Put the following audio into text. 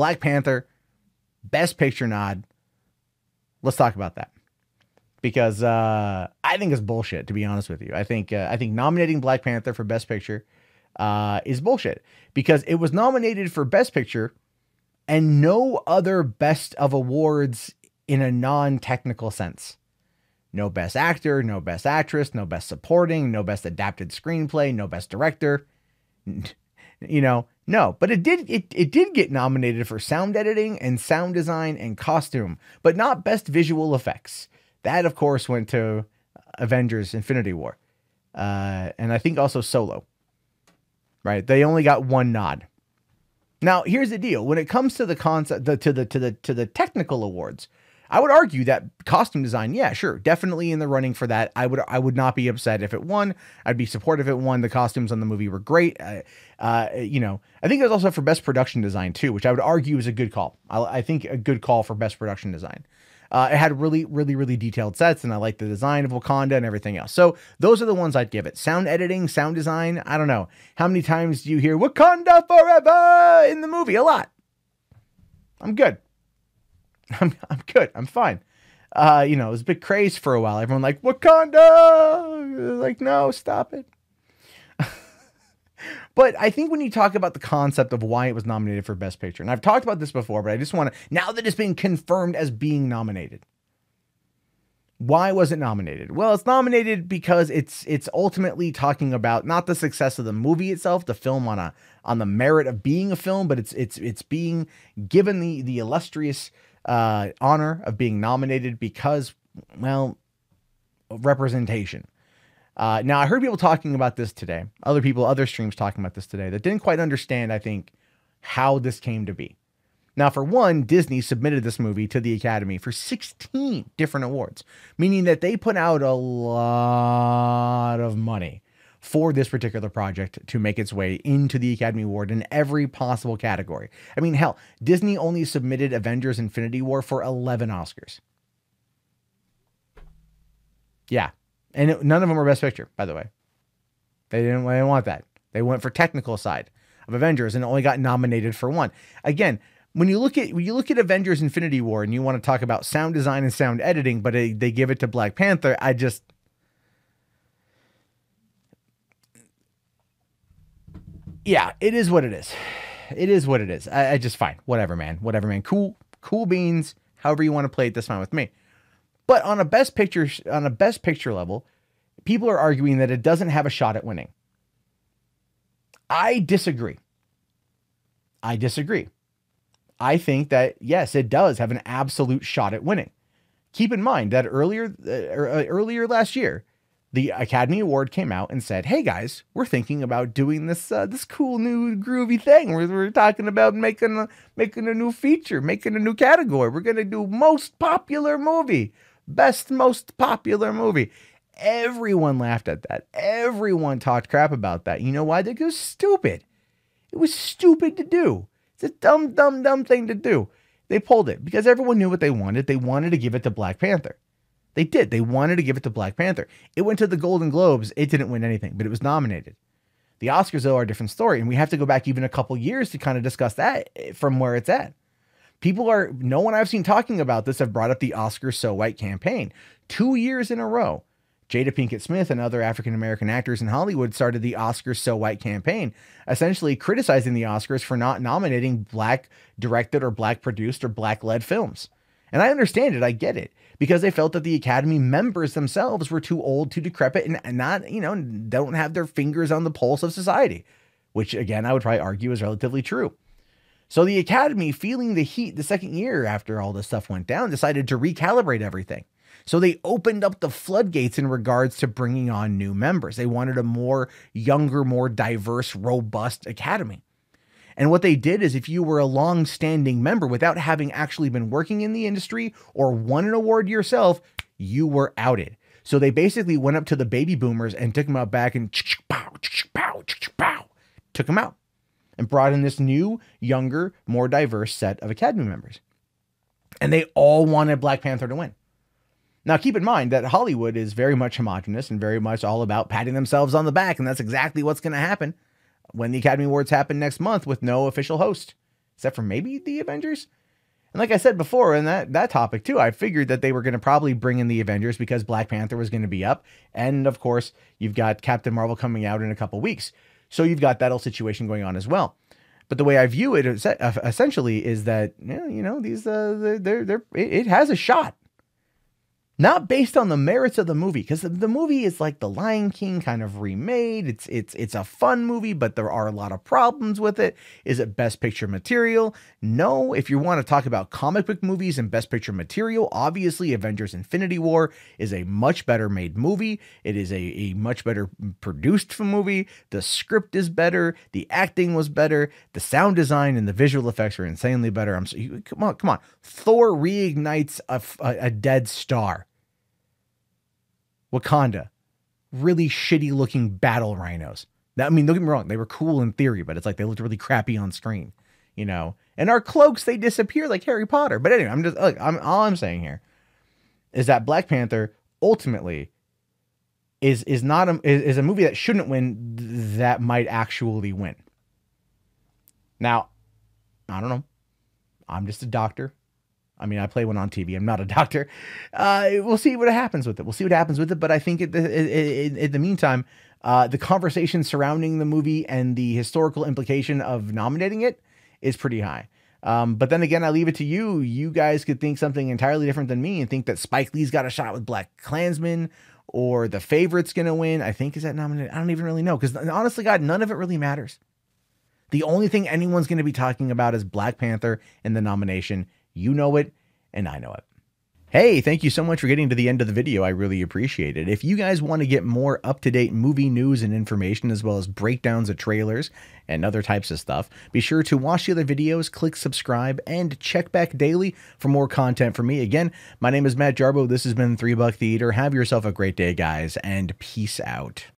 Black Panther, Best Picture nod. Let's talk about that. Because I think it's bullshit, to be honest with you. I think nominating Black Panther for Best Picture is bullshit. Because it was nominated for Best Picture and no other Best of awards in a non-technical sense. No Best Actor, no Best Actress, no Best Supporting, no Best Adapted Screenplay, no Best Director. No. But it did get nominated for sound editing and sound design and costume, but not Best Visual Effects. That, of course, went to Avengers Infinity War. And I think also Solo. Right? They only got one nod. Now, here's the deal. When it comes to the concept, to the technical awards, I would argue that costume design, yeah, sure, definitely in the running for that. I would not be upset if it won. I'd be supportive if it won. The costumes on the movie were great. I think it was also for best production design too, which I would argue is a good call. I think a good call for best production design. It had really, really, really detailed sets, and I like the design of Wakanda and everything else. So those are the ones I'd give it. Sound editing, sound design. I don't know. How many times do you hear Wakanda forever in the movie? A lot. I'm good. I'm good. I'm fine. It was a big craze for a while. Everyone like, Wakanda! Like, no, stop it. But I think when you talk about the concept of why it was nominated for Best Picture, and I've talked about this before, but I just want to, now that it's been confirmed as being nominated, why was it nominated? Well, it's nominated because it's ultimately talking about not the success of the movie itself, the film on the merit of being a film, but it's being given the illustrious honor of being nominated because, well, representation. Now, I heard people talking about this today, other streams talking about this today that didn't quite understand, I think, how this came to be. Now, for one, Disney submitted this movie to the Academy for 16 different awards, meaning that they put out a lot of money for this particular project to make its way into the Academy Award in every possible category. I mean, hell, Disney only submitted Avengers Infinity War for 11 Oscars. Yeah. And none of them were Best Picture, by the way. They didn't want that. They went for technical side of Avengers and only got nominated for one. Again, when you look at Avengers Infinity War and you want to talk about sound design and sound editing, but they give it to Black Panther, yeah, it is what it is. It is what it is. I just fine. Whatever, man. Cool beans. However you want to play it, that's fine with me. But on a best picture level, people are arguing that it doesn't have a shot at winning. I disagree. I think that, yes, it does have an absolute shot at winning. Keep in mind that earlier last year, the Academy Award came out and said, hey guys, we're thinking about doing this cool new groovy thing. We're talking about making a new feature, making a new category. We're going to do most popular movie, best most popular movie. Everyone laughed at that. Everyone talked crap about that. You know why? Because it was stupid. It was stupid to do. It's a dumb thing to do. They pulled it because everyone knew what they wanted. They wanted to give it to Black Panther. They did. They wanted to give it to Black Panther. It went to the Golden Globes. It didn't win anything, but it was nominated. The Oscars, though, are a different story, and we have to go back even a couple years to kind of discuss that from where it's at. No one I've seen talking about this have brought up the Oscars So White campaign. 2 years in a row, Jada Pinkett Smith and other African-American actors in Hollywood started the Oscars So White campaign, essentially criticizing the Oscars for not nominating Black directed or Black produced or Black led films. And I understand it. I get it. Because they felt that the Academy members themselves were too old, too decrepit, and not, don't have their fingers on the pulse of society, which again, I would probably argue is relatively true. So the Academy, feeling the heat the second year after all this stuff went down, decided to recalibrate everything. So they opened up the floodgates in regards to bringing on new members. They wanted a more younger, more diverse, robust Academy. And what they did is if you were a long-standing member without having actually been working in the industry or won an award yourself, you were outed. So they basically went up to the baby boomers and took them out back and took them out and brought in this new, younger, more diverse set of Academy members. And they all wanted Black Panther to win. Now, keep in mind that Hollywood is very much homogenous and very much all about patting themselves on the back. And that's exactly what's going to happen when the Academy Awards happen next month with no official host. except for maybe the Avengers. And like I said before in that topic too, I figured that they were going to probably bring in the Avengers because Black Panther was going to be up. And of course, you've got Captain Marvel coming out in a couple weeks. So you've got that whole situation going on as well. But the way I view it essentially is that, these, it has a shot. Not based on the merits of the movie, because the movie is like The Lion King kind of remade. It's a fun movie, but there are a lot of problems with it. Is it Best Picture material? No. If you want to talk about comic book movies and Best Picture material, obviously Avengers Infinity War is a much better made movie. It is a much better produced movie. The script is better. The acting was better. The sound design and the visual effects are insanely better. Come on. Thor reignites a dead star. Wakanda, really shitty looking battle rhinos. Don't get me wrong, they were cool in theory, but it's like they looked really crappy on screen, And our cloaks, they disappear like Harry Potter. But anyway, all I'm saying here is that Black Panther ultimately is a movie that shouldn't win, that might actually win. Now, I don't know. I'm just a doctor. I play one on TV. I'm not a doctor. We'll see what happens with it. But I think in the meantime, the conversation surrounding the movie and the historical implication of nominating it is pretty high. But then again, I leave it to you. You guys could think something entirely different than me and think that Spike Lee's got a shot with Black Klansman, or The Favorite's going to win. I think, is that nominated? I don't even really know. Because honestly, God, none of it really matters. The only thing anyone's going to be talking about is Black Panther in the nomination. You know it, and I know it. Hey, thank you so much for getting to the end of the video. I really appreciate it. If you guys want to get more up-to-date movie news and information, as well as breakdowns of trailers and other types of stuff, be sure to watch the other videos, click subscribe, and check back daily for more content from me. Again, my name is Matt Jarbo. This has been $3 Theater. Have yourself a great day, guys, and peace out.